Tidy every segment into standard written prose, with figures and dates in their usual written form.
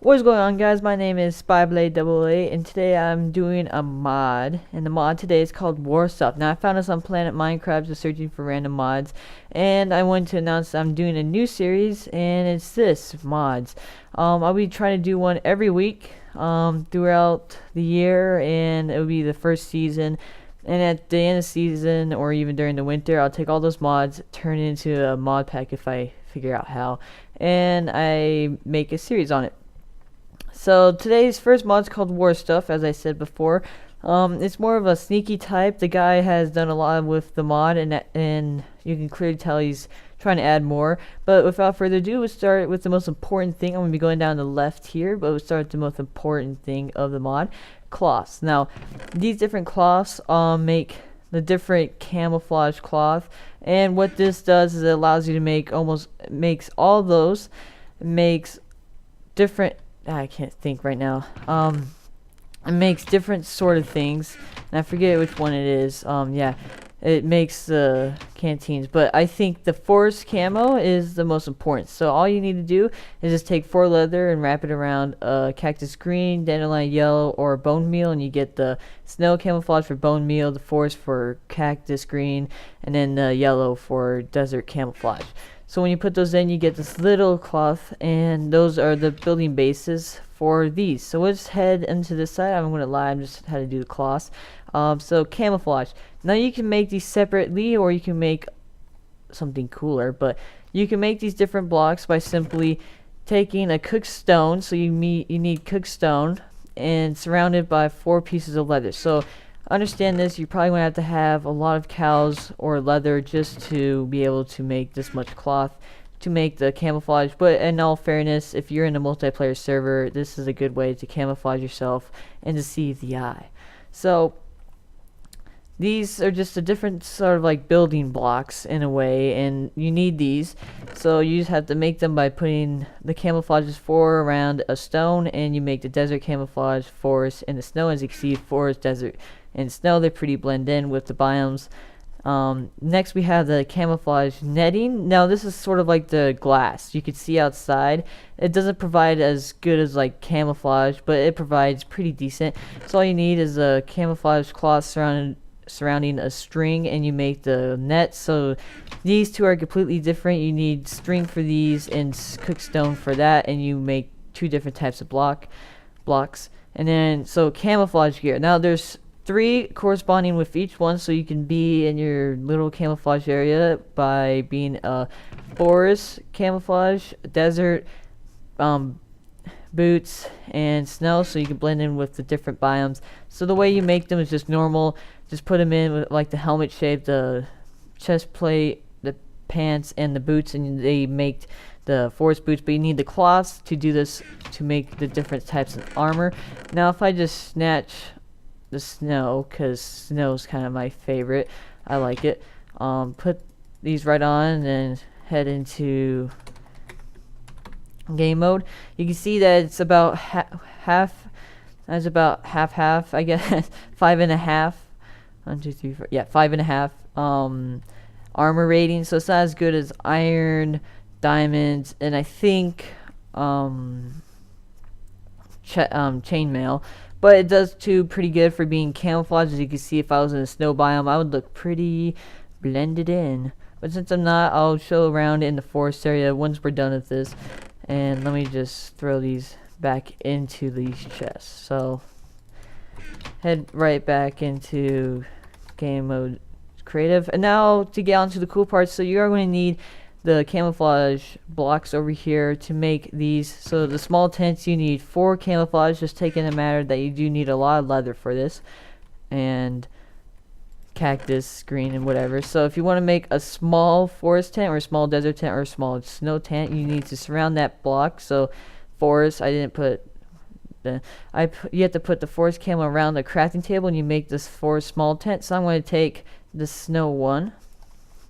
What's going on, guys? My name is SpyBlade88, and today I'm doing a mod, and the mod today is called Warstuff. Now, I found this on Planet Minecraft just searching for random mods, and I wanted to announce that I'm doing a new series, and it's this mods. I'll be trying to do one every week throughout the year, and it'll be the first season. And at the end of the season, or even during the winter, I'll take all those mods, turn it into a mod pack if I figure out how, and I make a series on it. So today's first mod is called Warstuff, as I said before. It's more of a sneaky type. The guy has done a lot with the mod, and you can clearly tell he's trying to add more. But without further ado, we'll start with the most important thing. I'm going to be going down the left here, but we'll start with the most important thing of the mod, cloths. Now, these different cloths make the different camouflage cloth, and what this does is it allows you to makes all those, makes different. I can't think right now. It makes different sort of things, and I forget which one it is. Yeah, it makes the canteens, but I think the forest camo is the most important. So all you need to do is just take 4 leather and wrap it around cactus green, dandelion yellow, or bone meal, and you get the snow camouflage for bone meal, the forest for cactus green, and then the yellow for desert camouflage. So when you put those in, you get this little cloth, and those are the building bases for these. So we'll just head into this side. I'm going to lie, I'm just how to do the cloths. So camouflage. Now you can make these separately, or you can make something cooler, but you can make these different blocks by simply taking a cooked stone. So you need cooked stone, and surrounded by 4 pieces of leather. So understand this, you're probably going to have a lot of cows or leather just to be able to make this much cloth to make the camouflage. But in all fairness, if you're in a multiplayer server, this is a good way to camouflage yourself and deceive the eye. So these are just a different sort of like building blocks in a way, and you need these. So you just have to make them by putting the camouflages 4 around a stone, and you make the desert camouflage, forest, and the snow. As you can see, forest, desert, and snow, they pretty blend in with the biomes. Next we have the camouflage netting. Now this is sort of like the glass you could see outside. It doesn't provide as good as like camouflage, but it provides pretty decent. So all you need is a camouflage cloth surrounding a string, and you make the net. So these two are completely different. You need string for these and cooked stone for that, and you make 2 different types of blocks. And then so camouflage gear. Now there's 3 corresponding with each one, so you can be in your little camouflage area by being a forest camouflage, desert, boots, and snow, so you can blend in with the different biomes. So the way you make them is just normal. Just put them in with like the helmet shape, the chest plate, the pants, and the boots, and they make the forest boots. But you need the cloths to do this, to make the different types of armor. Now if I just snatch the snow, because snow is kind of my favorite, I like it, put these right on and then head into game mode. You can see that it's about half. That's about half, I guess. 5.5. 1, 2, 3, 4. Yeah, 5.5 armor rating. So it's not as good as iron, diamonds, and I think chainmail. But it does too pretty good for being camouflage. As you can see, if I was in a snow biome, I would look pretty blended in. But since I'm not, I'll show around in the forest area once we're done with this. And let me just throw these back into these chests. So head right back into game mode creative. And now to get onto the cool parts, so you are going to need the camouflage blocks over here to make these. So the small tents, you need 4 camouflage, just taking a matter that you do need a lot of leather for this, and cactus green and whatever. So if you want to make a small forest tent or a small desert tent or a small snow tent, you need to surround that block. So forest, I didn't put the you have to put the forest camo around the crafting table, and you make this forest small tent. So I'm going to take the snow one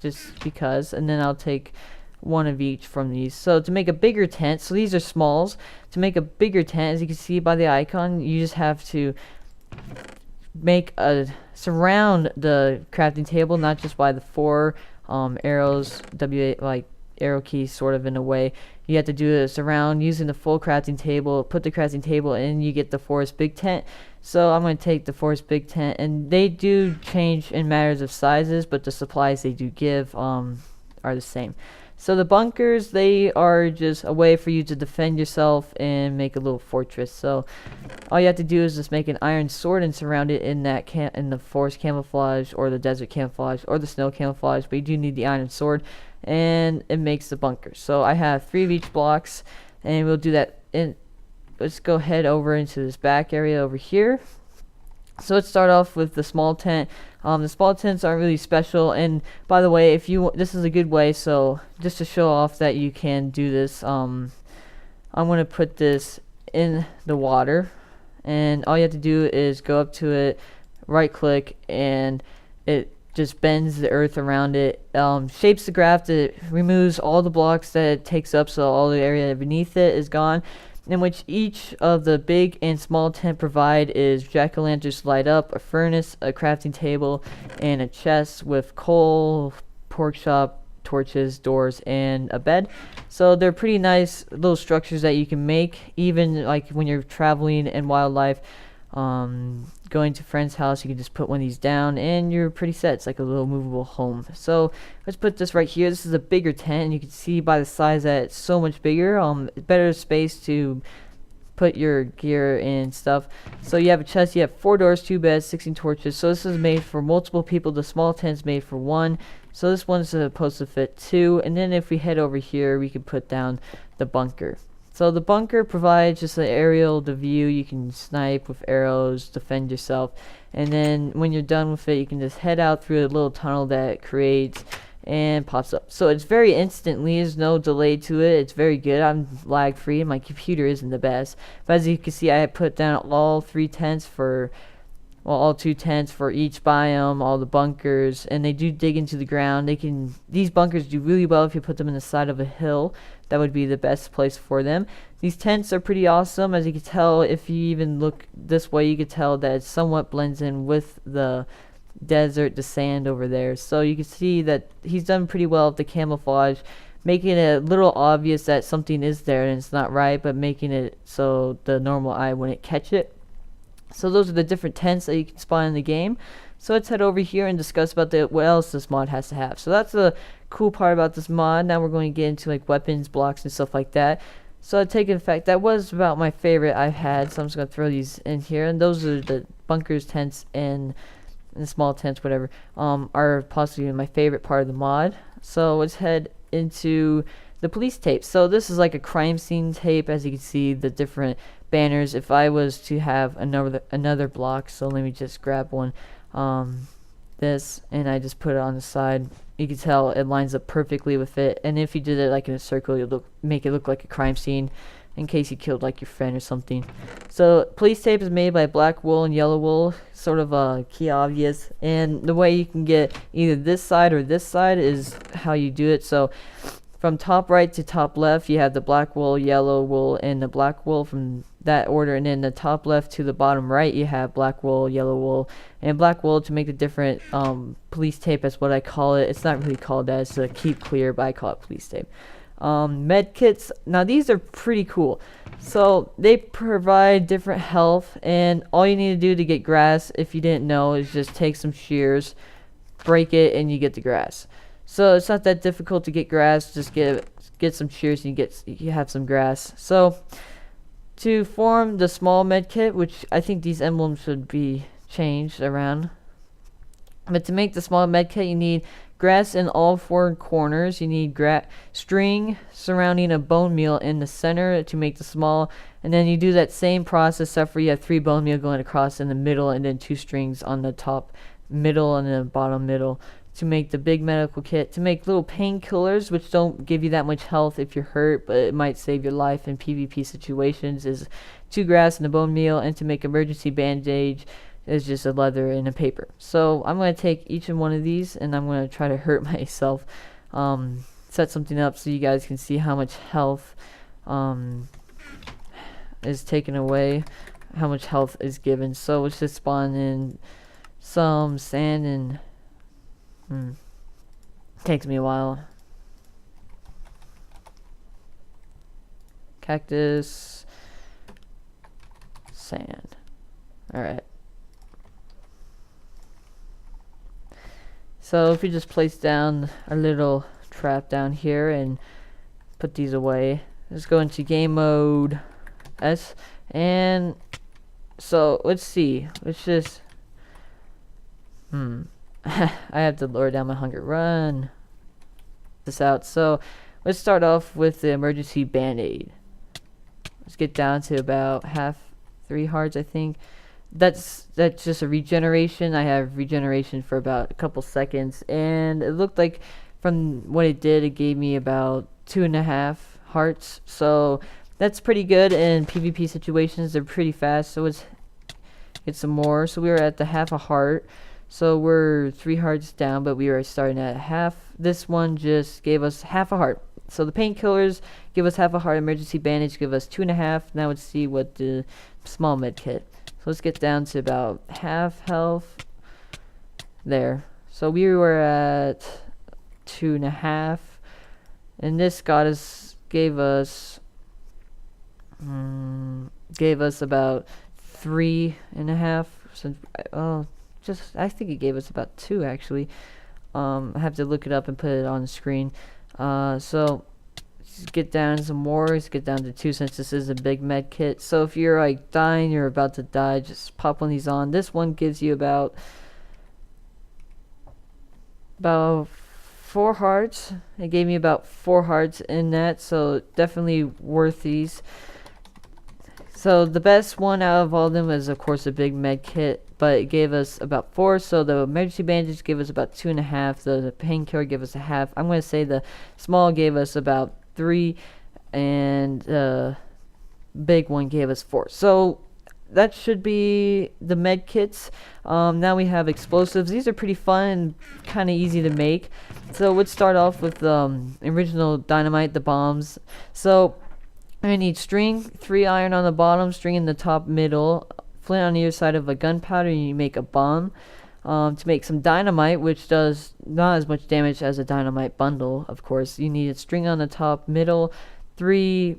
just because, and then I'll take 1 of each from these. So to make a bigger tent, so these are smalls. To make a bigger tent, as you can see by the icon, you just have to surround the crafting table, not just by the 4 arrows, like arrow key sort of in a way. You have to do this around using the full crafting table, put the crafting table in, you get the forest big tent. So I'm going to take the forest big tent, and they do change in matters of sizes, but the supplies they do give are the same. So the bunkers, they are just a way for you to defend yourself and make a little fortress. So all you have to do is just make an iron sword and surround it in that in the forest camouflage or the desert camouflage or the snow camouflage, but you do need the iron sword, and it makes the bunker. So I have 3 of each blocks, and we'll do that in. Let's go head over into this back area over here. So let's start off with the small tent. The small tents aren't really special, and by the way, this is a good way, so just to show off that you can do this, I'm going to put this in the water, and all you have to do is go up to it, right click, and it just bends the earth around it, shapes the graft, it removes all the blocks that it takes up, so all the area beneath it is gone. In which each of the big and small tent provide is jack-o'-lanterns light up, a furnace, a crafting table, and a chest with coal, pork chop, torches, doors, and a bed. So they're pretty nice little structures that you can make, even like when you're traveling in wildlife, going to a friend's house, you can just put one of these down and you're pretty set. It's like a little movable home. So let's put this right here. This is a bigger tent, and you can see by the size that it's so much bigger. Better space to put your gear and stuff. So you have a chest, you have 4 doors, 2 beds, 16 torches. So this is made for multiple people. The small tent's made for 1. So this one's supposed to fit 2. And then if we head over here, we can put down the bunker. So the bunker provides just an aerial view. You can snipe with arrows, defend yourself, and then when you're done with it, you can just head out through a little tunnel that it creates and pops up. So it's very instantly, there's no delay to it. It's very good. I'm lag free, and my computer isn't the best. But as you can see, I put down all 3 tents for, well, all 2 tents for each biome, all the bunkers, and they do dig into the ground. These bunkers do really well if you put them in the side of a hill. That would be the best place for them. These tents are pretty awesome. As you can tell, if you even look this way, you can tell that it somewhat blends in with the desert, the sand over there. So you can see that he's done pretty well with the camouflage, making it a little obvious that something is there and it's not right, but making it so the normal eye wouldn't catch it. So those are the different tents that you can spawn in the game. So let's head over here and discuss about what else this mod has to have. So that's the cool part about this mod. Now we're going to get into like weapons, blocks, and stuff like that. So I take effect. That was about my favorite I've had. So I'm just going to throw these in here. And those are the bunkers, tents, and the small tents, whatever, are possibly my favorite part of the mod. So let's head into the police tape. So this is like a crime scene tape. As you can see, the different banners. If I was to have another block, so let me just grab one, this, and I just put it on the side. You can tell it lines up perfectly with it, and if you did it like in a circle, you'll make it look like a crime scene in case you killed like your friend or something. So police tape is made by black wool and yellow wool, sort of key obvious, and the way you can get either this side or this side is how you do it. So from top right to top left, you have the black wool, yellow wool, and the black wool from that order. And then the top left to the bottom right, you have black wool, yellow wool, and black wool to make the different police tape. That's what I call it. It's not really called that. It's a keep clear, but I call it police tape. Med kits. Now these are pretty cool. So they provide different health, and all you need to do to get grass, if you didn't know, is just take some shears, break it, and you get the grass. So it's not that difficult to get grass. Just get some shears and you have some grass. So to form the small med kit, which I think these emblems should be changed around. But to make the small med kit, you need grass in all 4 corners. You need string surrounding a bone meal in the center to make the small. And then you do that same process, except for you have 3 bone meal going across in the middle, and then 2 strings on the top middle and the bottom middle to make the big medical kit. To make little painkillers, which don't give you that much health if you're hurt, but it might save your life in PvP situations, is 2 grass and a bone meal. And to make emergency bandage is just a leather and a paper. So I'm going to take each and one of these, and I'm going to try to hurt myself, set something up so you guys can see how much health is taken away, how much health is given. So let's just spawn in some sand, and takes me a while. cactus, sand. Alright. So if we just place down a little trap down here and put these away, let's go into game mode S. And so let's see. Let's just I have to lower down my hunger. Run this out. So let's start off with the emergency band-aid. Let's get down to about 3 hearts, I think. That's just a regeneration. I have regeneration for about a couple seconds, and it looked like from what it did, it gave me about 2.5 hearts. So that's pretty good in PvP situations. They're pretty fast. So let's get some more. So we were at the half a heart. So we're 3 hearts down, but we were starting at half. This one just gave us half a heart. So the painkillers give us half a heart. Emergency bandage give us 2.5. Now let's see what the small med kit. So let's get down to about half health. There. So we were at 2.5, and this gave us about 3.5. I think it gave us about 2 actually. I have to look it up and put it on the screen. So let's get down some more. Let's get down to 2 since this is a big med kit. So if you're like dying, you're about to die, just pop one of these on. This one gives you about 4 hearts. It gave me about 4 hearts in that, so definitely worth these. So the best one out of all of them is of course a big med kit, but it gave us about 4. So the emergency bandage gave us about 2.5. The painkiller gave us a half. I'm going to say the small gave us about 3, and the big one gave us 4. So that should be the med kits. Now we have explosives. These are pretty fun and kind of easy to make. So let's start off with the original dynamite, the bombs. So I need string, 3 iron on the bottom, string in the top middle, flint on either side of a gunpowder, and you make a bomb. To make some dynamite, which does not as much damage as a dynamite bundle, of course, you need a string on the top middle, 3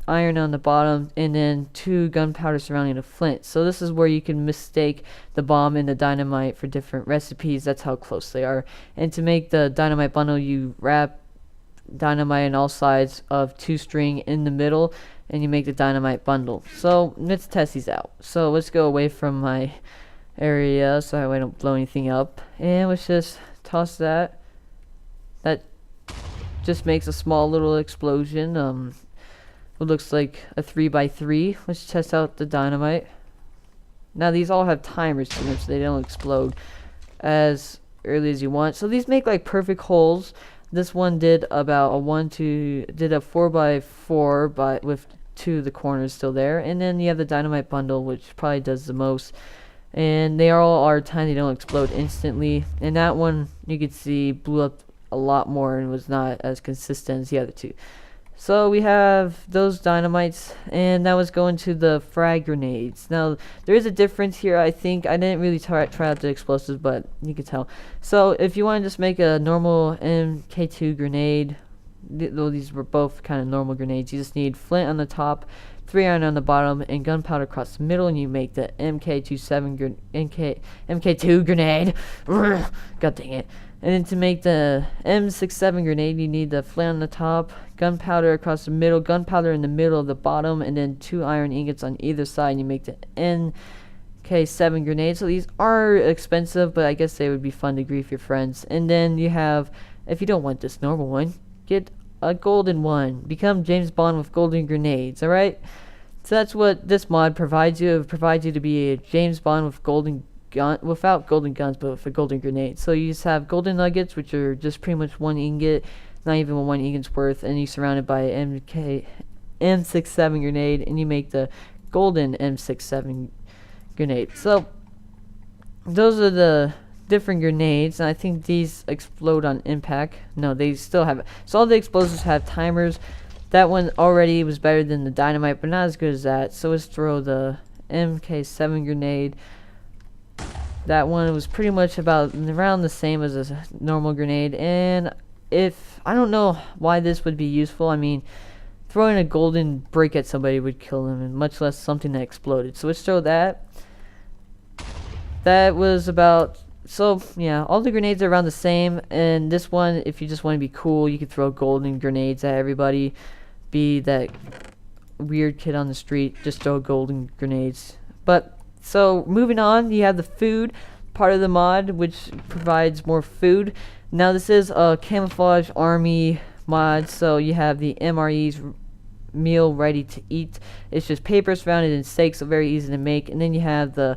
iron on the bottom, and then 2 gunpowder surrounding the flint. So this is where you can mistake the bomb and the dynamite for different recipes. That's how close they are. And to make the dynamite bundle, you wrap dynamite on all sides of 2 string in the middle, and you make the dynamite bundle. So let's test these out. So let's go away from my area so I don't blow anything up, and let's just toss that. That just makes a small little explosion. It looks like a 3x3. Let's test out the dynamite. Now these all have timers to them so they don't explode as early as you want. So these make like perfect holes. This one did about a 4x4 but with 2 of the corners still there, and then you have the dynamite bundle, which probably does the most. And they all are tiny, they don't explode instantly. And that one, you could see, blew up a lot more and was not as consistent as the other 2. So we have those dynamites, and now let's go into the frag grenades. Now, there is a difference here, I think. I didn't really try out the explosives, but you can tell. So if you want to just make a normal MK2 grenade, though these were both kind of normal grenades, you just need flint on the top, 3 iron on the bottom, and gunpowder across the middle, and you make the MK2 grenade. God dang it. And then to make the M67 grenade, you need the flint on the top, gunpowder across the middle, gunpowder in the middle of the bottom, and then 2 iron ingots on either side, and you make the NK7 grenade. So these are expensive, but I guess they would be fun to grief your friends. And then you have, if you don't want this normal one, get a golden one. Become James Bond with golden grenades, alright? So that's what this mod provides you. It provides you to be a James Bond with golden gun, without golden guns, but with a golden grenade. So you just have golden nuggets, which are just pretty much 1 ingot, not even 1 ingot's worth, and you surround it by M67 grenade, and you make the golden M67 grenade. So those are the different grenades, and I think these explode on impact. No, they still have it. So all the explosives have timers. That one already was better than the dynamite, but not as good as that. So let's throw the MK7 grenade. That one was pretty much about around the same as a normal grenade, and if I don't know why this would be useful. I mean, throwing a golden brick at somebody would kill them, and much less something that exploded. So let's throw that. That was about... So, yeah, all the grenades are around the same, and this one, if you just want to be cool, you could throw golden grenades at everybody. Be that weird kid on the street, just throw golden grenades. But, so, moving on, you have the food part of the mod, which provides more food. Now, this is a camouflage army mod, so you have the MRE's meal ready to eat. It's just paper surrounded in steak, so very easy to make. And then you have the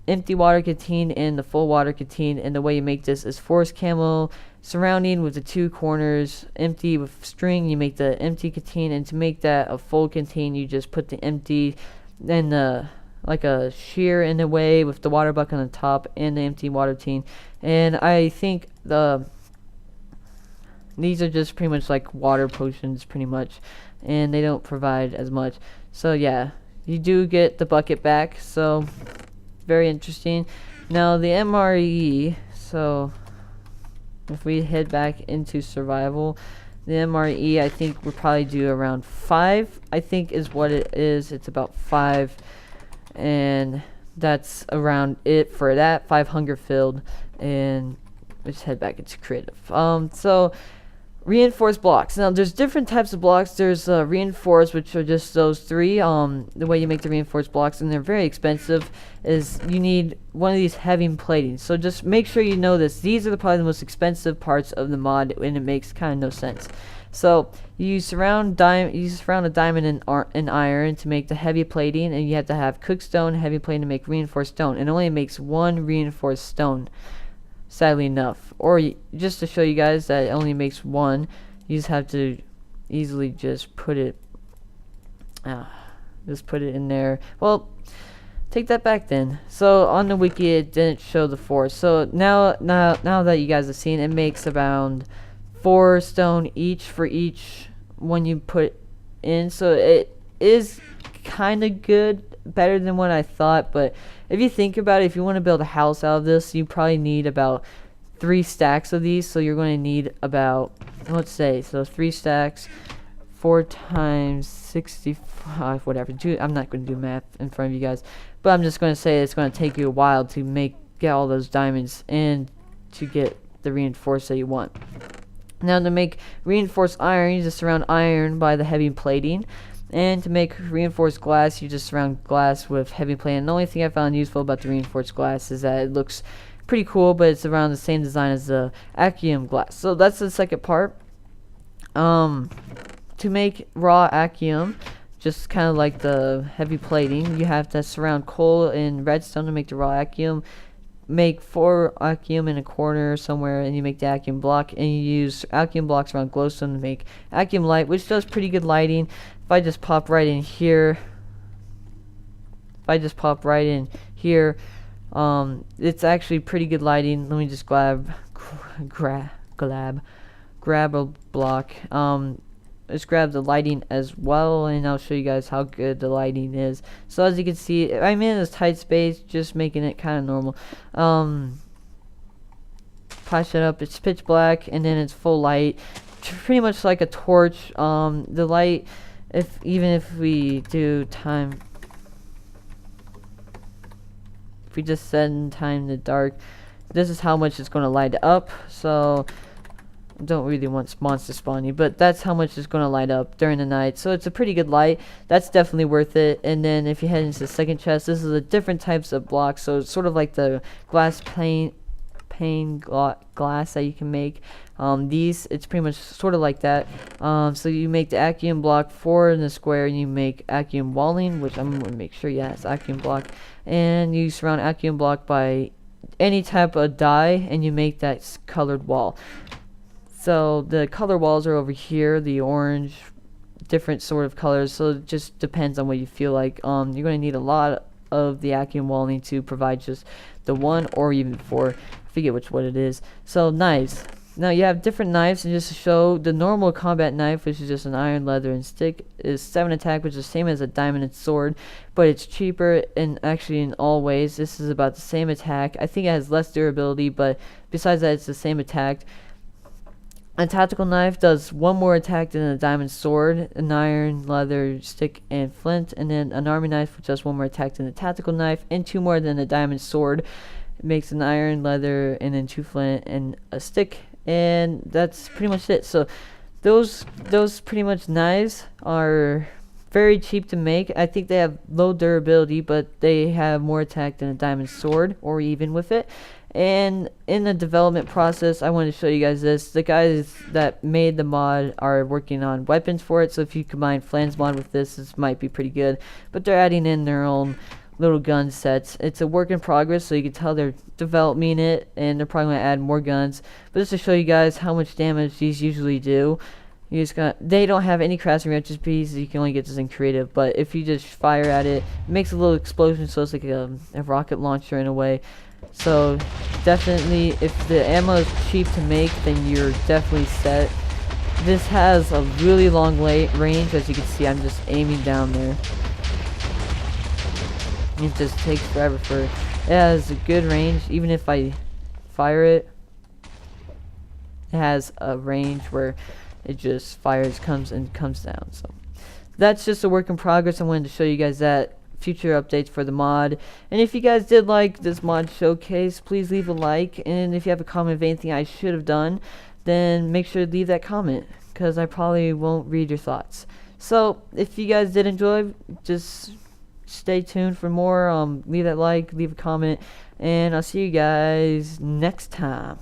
empty water canteen and the full water canteen, and the way you make this is forest camel surrounding with the two corners empty with string. You make the empty canteen, and to make that a full canteen you just put the empty and the like a shear in a way with the water bucket on the top and the empty water canteen. And I think these are just pretty much like water potions pretty much, and they don't provide as much. So yeah, you do get the bucket back, so very interesting. Now the MRE, so if we head back into survival, the MRE I think we'll probably do around 5, I think is what it is. It's about 5, and that's around it for that. 5 hunger filled, and let's head back into creative. So reinforced blocks. Now there's different types of blocks. There's reinforced, which are just those 3. The way you make the reinforced blocks, and they're very expensive, is you need one of these heavy plating. So just make sure you know this. These are probably the most expensive parts of the mod, and it makes kind of no sense. So you surround a diamond in iron to make the heavy plating, and you have to have cooked stone, heavy plating to make reinforced stone, and it only makes 1 reinforced stone, sadly enough. Or just to show you guys that it only makes 1, you just have to easily just put it in there. Well, take that back then. So on the wiki it didn't show the 4. So now that you guys have seen, it makes around 4 stone each for each one you put in. So it is kind of good, better than what I thought. But if you think about it, if you want to build a house out of this, you probably need about 3 stacks of these. So you're going to need about, let's say, so 3 stacks, 4 times 65, whatever. I'm not going to do math in front of you guys, but I'm just going to say it's going to take you a while to get all those diamonds and to get the reinforced that you want. Now to make reinforced iron, you just surround iron by the heavy plating. And to make reinforced glass, you just surround glass with heavy plating. The only thing I found useful about the reinforced glass is that it looks pretty cool, but it's around the same design as the Acium glass. So that's the second part. To make raw Acium, just kind of like the heavy plating, you have to surround coal and redstone to make the raw Acium. Make 4 Acium in a corner somewhere, and you make the Acium block, and you use Acium blocks around glowstone to make Acium light, which does pretty good lighting. If I just pop right in here, it's actually pretty good lighting. Let me just grab a block. Let's grab the lighting as well, and I'll show you guys how good the lighting is. So as you can see, I'm in this tight space, just making it kind of normal. Patch it up, it's pitch black, and then it's full light, pretty much like a torch. The light, even if we do time, if we just set in time to dark, this is how much it's going to light up. So don't really want monster spawning, but that's how much it's going to light up during the night. So it's a pretty good light. That's definitely worth it. And then if you head into the second chest, this is the different types of blocks. So it's sort of like the glass pane glass that you can make. It's pretty much sort of like that. So you make the Acium block 4 in the square, and you make Acium walling, which I'm going to make sure, yeah, it's Acium block. And you surround Acium block by any type of dye, and you make that colored wall. So the color walls are over here, the orange, different sort of colors. So it just depends on what you feel like. You're going to need a lot of the Acium walling to provide just the 1 or even 4. I forget what it is. So knives. Now you have different knives, and just to show, the normal combat knife, which is just an iron, leather, and stick, is 7 attack, which is the same as a diamond and sword, but it's cheaper, and actually in all ways this is about the same attack. I think it has less durability, but besides that, it's the same attack. A tactical knife does one more attack than a diamond sword, an iron, leather, stick, and flint. And then an army knife does one more attack than a tactical knife, and two more than a diamond sword. It makes an iron, leather, and then two flint and a stick. And that's pretty much it. So those pretty much knives are very cheap to make. I think they have low durability, but they have more attack than a diamond sword, or even with it. And in the development process, I wanted to show you guys this. The guys that made the mod are working on weapons for it, so if you combine Flan's mod with this might be pretty good. But they're adding in their own little gun sets. It's a work in progress, so you can tell they're developing it, and they're probably going to add more guns. But just to show you guys how much damage these usually do, they don't have any crafting recipes, so you can only get this in creative. But if you just fire at it, it makes a little explosion, so it's like a rocket launcher in a way. So definitely, if the ammo is cheap to make, then you're definitely set. This has a really long range. As you can see, I'm just aiming down there. It just takes forever it has a good range. Even if I fire it, it has a range where it just fires, comes down. So that's just a work in progress. I wanted to show you guys that. Future updates for the mod. And if you guys did like this mod showcase, please leave a like, and if you have a comment of anything I should have done, then make sure to leave that comment, because I probably won't read your thoughts. So if you guys did enjoy, just stay tuned for more. Leave that like, leave a comment, and I'll see you guys next time.